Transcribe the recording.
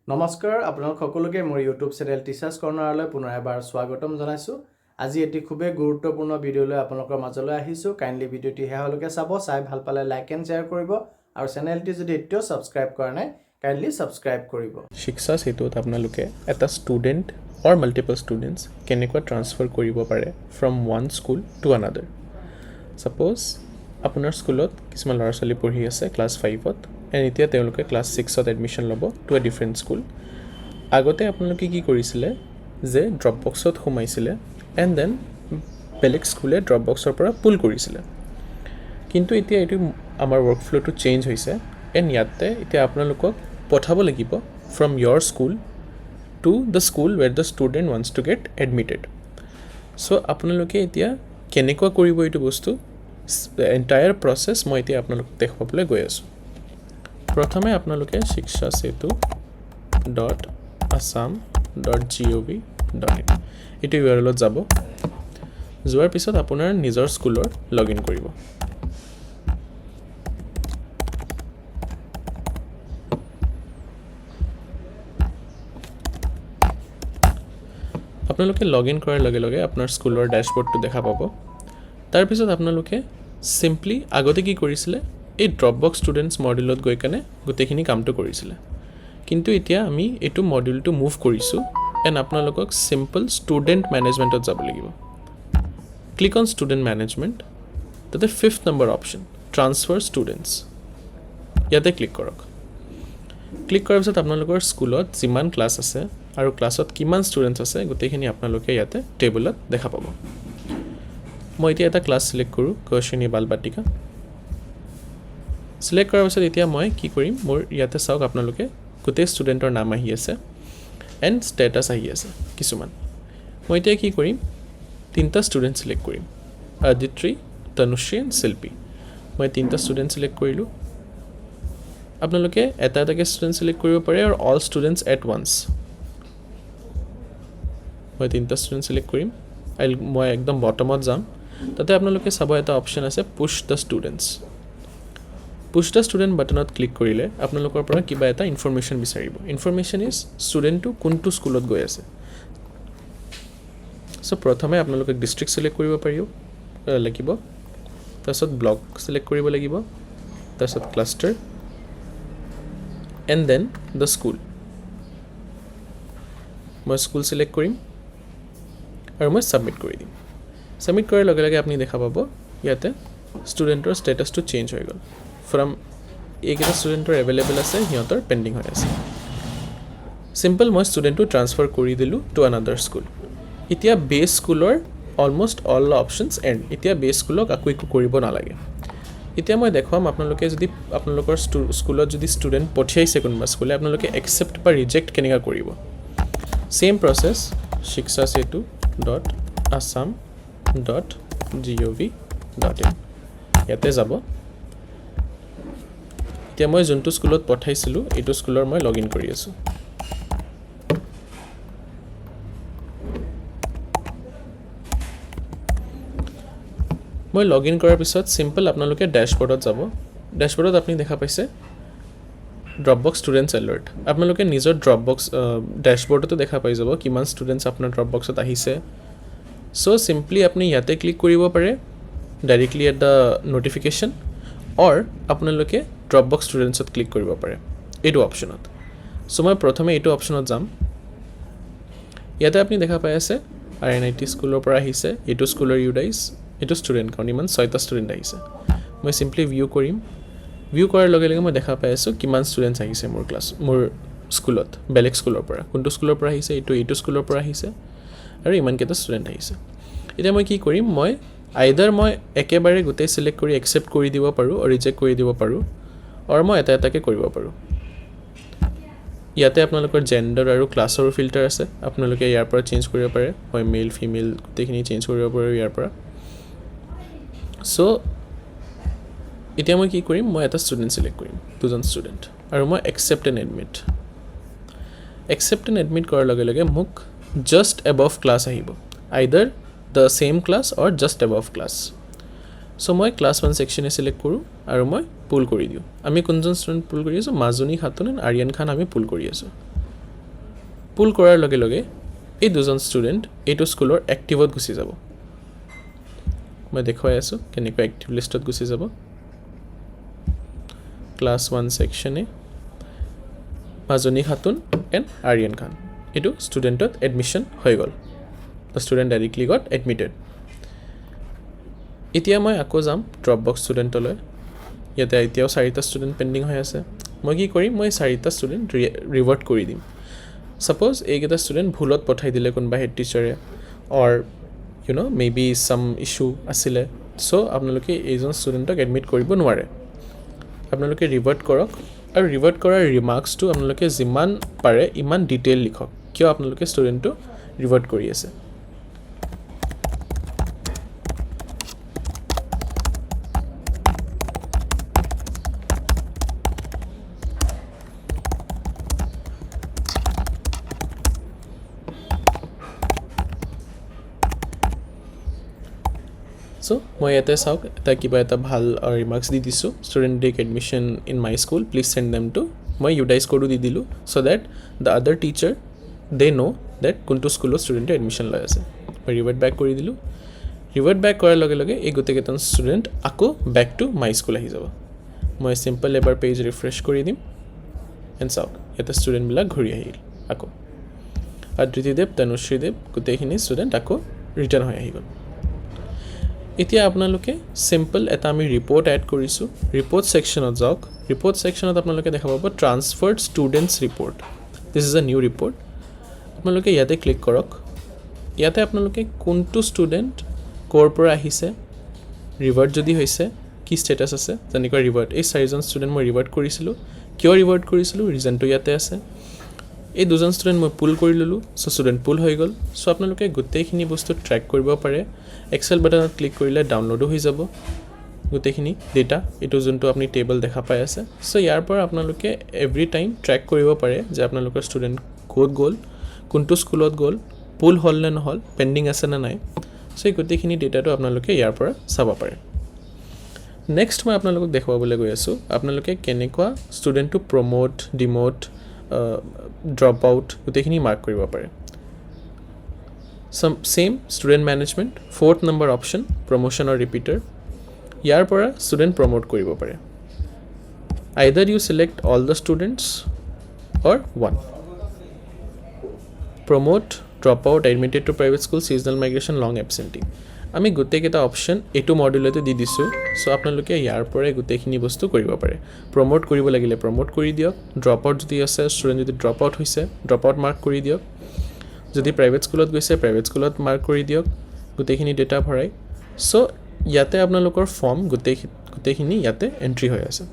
নমস্কাৰ আপোনালোক সকলোকে মোৰ ইউটিউব চেনেল টিচাৰ্ছ কৰ্নাৰলৈ পুনৰ এবাৰ স্বাগতম জনাইছোঁ। আজি এটি খুবেই গুৰুত্বপূৰ্ণ ভিডিঅ'লৈ আপোনালোকৰ মাজলৈ আহিছোঁ। কাইণ্ডলি ভিডিঅ'টি শেষলৈকে চাব, চাই ভাল পালে লাইক এণ্ড শ্বেয়াৰ কৰিব আৰু চেনেলটি যদি এতিয়াও ছাবস্ক্ৰাইব কৰা নাই কাইণ্ডলি ছাবস্ক্ৰাইব কৰিব। শিক্ষা সেতুত আপোনালোকে এটা ষ্টুডেণ্ট অৰ মাল্টিপল ষ্টুডেণ্টছ কেনেকুৱা ট্ৰান্সফাৰ কৰিব পাৰে from one school to another. Suppose আপোনাৰ স্কুলত কিছুমান ল'ৰা ছোৱালী পঢ়ি আছে ক্লাছ 5ত এণ্ড এতিয়া তেওঁলোকে ক্লাছ 6ত এডমিশ্যন ল'ব টু এ ডিফাৰেণ্ট স্কুল। আগতে আপোনালোকে কি কৰিছিলে যে ড্ৰপবক্সত সোমাইছিলে এণ্ড দেন বেলেগ স্কুলে ড্ৰপবক্সৰ পৰা পুল কৰিছিলে। কিন্তু এতিয়া এইটো আমাৰ ৱৰ্কফ্ল'টো চেঞ্জ হৈছে এণ্ড ইয়াতে এতিয়া আপোনালোকক পঠাব লাগিব from your school to the school where the student wants to get admitted. So' আপোনালোকে এতিয়া কেনেকুৱা কৰিব এইটো বস্তু এণ্টায়াৰ প্ৰচেছ মই এতিয়া আপোনালোকক দেখুৱাবলৈ গৈ আছোঁ। প্ৰথমে আপোনালোকে shikshasetu.assam.gov.in এইটো URLত যাব। যোৱাৰ পিছত আপোনাৰ নিজৰ স্কুলৰ লগ ইন কৰিব। আপোনালোকে লগ ইন কৰাৰ লগে লগে আপোনাৰ স্কুলৰ ডেশ্ববৰ্ডটো দেখা পাব। তাৰপিছত আপোনালোকে চিম্পলি আগতে কি কৰিছিলে এই ড্ৰপবক্স ষ্টুডেণ্টছ মডিউলত গৈ কেনে গোটেইখিনি কামটো কৰিছিলে। কিন্তু এতিয়া আমি এইটো মডিউলটো মুভ কৰিছোঁ এণ্ড আপোনালোকক চিম্পল ষ্টুডেণ্ট মেনেজমেণ্টত যাব লাগিব। ক্লিক অন ষ্টুডেণ্ট মেনেজমেণ্ট, তাতে 5th number option transfer students, ইয়াতে ক্লিক কৰক। ক্লিক কৰাৰ পিছত আপোনালোকৰ স্কুলত যিমান ক্লাছ আছে আৰু ক্লাছত কিমান ষ্টুডেণ্টছ আছে গোটেইখিনি আপোনালোকে ইয়াতে টেবুলত দেখা পাব। মই এতিয়া এটা ক্লাছ ছিলেক্ট কৰোঁ, কৌশিনী বাল বাটিকা। ছিলেক্ট কৰাৰ পিছত এতিয়া মই কি কৰিম, মোৰ ইয়াতে চাওক আপোনালোকে গোটেই ষ্টুডেণ্টৰ নাম আহি আছে এণ্ড ষ্টেটাছ আহি আছে কিছুমান। মই এতিয়া কি কৰিম, 3টা ষ্টুডেণ্ট ছিলেক্ট কৰিম, আদিত্ৰী, তনুশ্ৰী এণ্ড শিল্পী। মই 3টা ষ্টুডেণ্ট ছিলেক্ট কৰিলোঁ। আপোনালোকে এটা এটাকৈ ষ্টুডেণ্ট ছিলেক্ট কৰিব পাৰে আৰু অল ষ্টুডেণ্টছ এট ওৱান্স। মই 3টা ষ্টুডেণ্ট ছিলেক্ট কৰিম। মই একদম বটমত যাম, তাতে আপোনালোকে চাব এটা অপশ্যন আছে push the students. Push the student বাটনত ক্লিক কৰিলে আপোনালোকৰ পৰা কিবা এটা ইনফৰমেশ্যন বিচাৰিব। ইনফৰমেশ্যন ইজ ষ্টুডেণ্টটো কোনটো স্কুলত গৈ আছে। চ' প্ৰথমে আপোনালোকে ডিষ্ট্ৰিক্ট ছিলেক্ট কৰিব লাগিব, তাৰপিছত ব্লক ছিলেক্ট কৰিব লাগিব, তাৰপিছত cluster and then the school. মই স্কুল ছিলেক্ট কৰিম আৰু মই ছাবমিট কৰি দিম। ছাবমিট কৰাৰ লগে লগে আপুনি দেখা পাব ইয়াতে ষ্টুডেণ্টৰ ষ্টেটাছটো চেঞ্জ হৈ গ'ল। ফ্ৰম এইকেইটা ষ্টুডেণ্টৰ এভেইলেবল আছে, সিহঁতৰ পেণ্ডিং হৈ আছে। চিম্পল মই ষ্টুডেণ্টটো ট্ৰান্সফাৰ কৰি দিলোঁ টু আনাডাৰ স্কুল। এতিয়া বেছ স্কুলৰ অলমষ্ট অল অপশ্যনছ এণ্ড। এতিয়া বেছ স্কুলক আকৌ একো কৰিব নালাগে। এতিয়া মই দেখুৱাম আপোনালোকে যদি আপোনালোকৰ স্কুলত যদি ষ্টুডেণ্ট পঠিয়াইছে কোনোবা স্কুলে, আপোনালোকে একচেপ্ট বা ৰিজেক্ট কেনেকৈ কৰিব। ছেইম প্ৰচেছ shikshasetu.assam.gov.in ইয়াতে যাব। এতিয়া মই যোনটো স্কুলত পঠাইছিলোঁ এইটো স্কুলৰ মই লগ ইন কৰি আছোঁ। মই লগ ইন কৰাৰ পিছত চিম্পল আপোনালোকে ডেশ্ববৰ্ডত যাব। ডেশ্ববৰ্ডত আপুনি দেখা পাইছে ড্ৰপবক্স ষ্টুডেণ্টছ এলাৰ্ট। আপোনালোকে নিজৰ ড্ৰপবক্স ডেশ্ববৰ্ডতো দেখা পাই যাব কিমান ষ্টুডেণ্টছ আপোনাৰ ড্ৰপবক্সত আহিছে। চ' চিম্পলি আপুনি ইয়াতে ক্লিক কৰিব পাৰে ডাইৰেক্টলি এট দ্য ন'টিফিকেশ্যন, অৰ আপোনালোকে ড্ৰপবক্স ষ্টুডেণ্টছত ক্লিক কৰিব পাৰে এইটো অপশ্যনত। চ' মই প্ৰথমে এইটো অপশ্যনত যাম। ইয়াতে আপুনি দেখা পাই আছে RNIT স্কুলৰ পৰা আহিছে, এইটো স্কুলৰ ইউডাইজ, এইটো ষ্টুডেণ্ট কাউণ্ট, ইমান 6টা ষ্টুডেণ্ট আহিছে। মই চিম্পলি ভিউ কৰিম। ভিউ কৰাৰ লগে লগে মই দেখা পাই আছোঁ কিমান ষ্টুডেণ্টছ আহিছে মোৰ স্কুলত বেলেগ স্কুলৰ পৰা। কোনটো স্কুলৰ পৰা আহিছে, এইটো স্কুলৰ পৰা আহিছে আৰু ইমানকেইটা ষ্টুডেণ্ট আহিছে। এতিয়া মই কি কৰিম, মই আইদাৰ মই একেবাৰে গোটেই ছিলেক্ট কৰি একচেপ্ট কৰি দিব পাৰোঁ, ৰিজেক্ট কৰি দিব পাৰোঁ, আৰু মই এটা এটাকৈ কৰিব পাৰোঁ। ইয়াতে আপোনালোকৰ জেণ্ডাৰ আৰু ক্লাছৰো ফিল্টাৰ আছে, আপোনালোকে ইয়াৰ পৰা চেঞ্জ কৰিব পাৰে। মই মেল ফিমেল গোটেইখিনি চেঞ্জ কৰিব পাৰোঁ ইয়াৰ পৰা। চ' এতিয়া মই কি কৰিম, মই এটা ষ্টুডেণ্ট ছিলেক্ট কৰিম, 2জন ষ্টুডেণ্ট, আৰু মই accept and admit. Accept and admit কৰাৰ লগে লগে মোক জাষ্ট এবভ ক্লাছ আহিব, either the same class or just above class. So' মই ক্লাছ 1 ছেকশ্যনে ছিলেক্ট কৰোঁ আৰু মই পুল কৰি দিওঁ। আমি কোনজন ষ্টুডেণ্ট পুল কৰি আছোঁ, মাজনী খাতুন এণ্ড আৰিয়ান খান আমি পুল কৰি আছোঁ। পুল কৰাৰ লগে লগে এই দুজন ষ্টুডেণ্ট এইটো স্কুলৰ এক্টিভত গুচি যাব মই দেখুৱাই আছোঁ কেনেকৈ এক্টিভ লিষ্টত গুচি যাব ক্লাছ 1 সেকশনে মাজনী খাতুন এণ্ড আৰিয়ান খান এইটো ষ্টুডেণ্টত এডমিশ্যন হৈ গ'ল the student directly gut admitted এতিয়া মই আকৌ যাম ড্ৰপবক্স ষ্টুডেণ্টলৈ ইয়াতে এতিয়াও 4টা ষ্টুডেণ্ট পেণ্ডিং হৈ আছে মই কি কৰিম মই 4টা ষ্টুডেণ্ট ৰিভাৰ্ট কৰি দিম সাপোজ এইকেইটা ষ্টুডেণ্ট ভুলত পঠাই দিলে কোনোবা হেড টিচাৰে অৰ মেবি সাম ইছ্যু আছিলে চ' আপোনালোকে এইজন ষ্টুডেণ্টক এডমিট কৰিব নোৱাৰে আপোনালোকে ৰিভাৰ্ট কৰক আৰু ৰিভাৰ্ট কৰাৰ ৰিমাৰ্কছটো আপোনালোকে যিমান পাৰে ইমান ডিটেইল লিখক কিয় আপোনালোকে ষ্টুডেণ্টটো ৰিভাৰ্ট কৰি আছে চ' মই ইয়াতে চাওক এটা কিবা এটা ভাল ৰিমাৰ্কছ দি দিছোঁ student take admission in my school please send them to মই ইউটাইজ কোডো দি দিলোঁ so' that the other teacher they know' that কোনটো স্কুলত ষ্টুডেণ্টে এডমিশ্যন লৈ আছে মই ৰিভাৰ্ট বেক কৰি দিলোঁ ৰিভাৰ্ট বেক কৰাৰ লগে লগে এই গোটেইকেইজন ষ্টুডেণ্ট আকৌ বেক টু মাই স্কুল আহি যাব মই চিম্পল এবাৰ পেজ ৰিফ্ৰেছ কৰি দিম এণ্ড চাওক ইয়াতে ষ্টুডেণ্টবিলাক ঘূৰি আহিল আকৌ আদৃতিদেৱ তনুশ্ৰীদেৱ গোটেইখিনি ষ্টুডেণ্ট আকৌ ৰিটাৰ্ণ হৈ আহি গ'ল এতিয়া আপোনালোকে সিম্পল এটা আমি ৰিপৰ্ট এড কৰিছোঁ ৰিপৰ্ট সেকশনত যাওক ৰিপৰ্ট সেকশনত আপোনালোকে দেখা পাব transferred students report this is a new report আপোনালোকে ইয়াতে ক্লিক কৰক ইয়াতে আপোনালোকে কোনটো ষ্টুডেণ্ট ক'ৰ পৰা আহিছে ৰিভাৰ্ট যদি হৈছে কি ষ্টেটাছ আছে যেনেকৈ ৰিভাৰ্ট এই 4জন ষ্টুডেণ্ট মই ৰিভাৰ্ট কৰিছিলোঁ কিয় ৰিভাৰ্ট কৰিছিলোঁ ৰিজনটো ইয়াতে আছে এই দুজন ষ্টুডেণ্ট মই পুল কৰি ল'লোঁ চ' ষ্টুডেণ্ট পুল হৈ গ'ল চ' আপোনালোকে গোটেইখিনি বস্তু ট্ৰেক কৰিব পাৰে এক্সেল বাটনত ক্লিক কৰিলে ডাউনলোডো হৈ যাব গোটেইখিনি ডেটা এইটো যোনটো আপুনি টেবল দেখা পাই আছে চ' ইয়াৰ পৰা আপোনালোকে এভৰি টাইম ট্ৰেক কৰিব পাৰে যে আপোনালোকৰ ষ্টুডেণ্ট ক'ত গ'ল কোনটো স্কুলত গ'ল পুল হ'ল নে নহ'ল পেণ্ডিং আছে নে নাই চ' এই গোটেইখিনি ডেটাটো আপোনালোকে ইয়াৰ পৰা চাব পাৰে নেক্সট মই আপোনালোকক দেখুৱাবলৈ গৈ আছোঁ আপোনালোকে কেনেকুৱা ষ্টুডেণ্টটো প্ৰমোট ডিমোট ড্ৰপ আউট গোটেইখিনি মাৰ্ক কৰিব পাৰে same student management 4th number option promotion or repeater ইয়াৰ পৰা student promote কৰিব পাৰে either you select all the students or one promote drop out admitted to private school seasonal migration long absentee আমি গোটেইকেইটা option এইটো মডিউলতে দি দিছোঁ চ' আপোনালোকে ইয়াৰ পৰাই গোটেইখিনি বস্তু কৰিব পাৰে প্ৰমোট কৰিব লাগিলে প্ৰমোট কৰি দিয়ক ড্ৰপ আউট যদি আছে ষ্টুডেণ্ট যদি ড্ৰপ আউট হৈছে ড্ৰপ আউট মাৰ্ক কৰি দিয়ক যদি প্ৰাইভেট স্কুলত গৈছে প্ৰাইভেট স্কুলত মাৰ্ক কৰি দিয়ক গোটেইখিনি ডেটা ভৰাই চ' ইয়াতে আপোনালোকৰ ফৰ্ম গোটেইখিনি ইয়াতে এণ্ট্ৰি হৈ আছে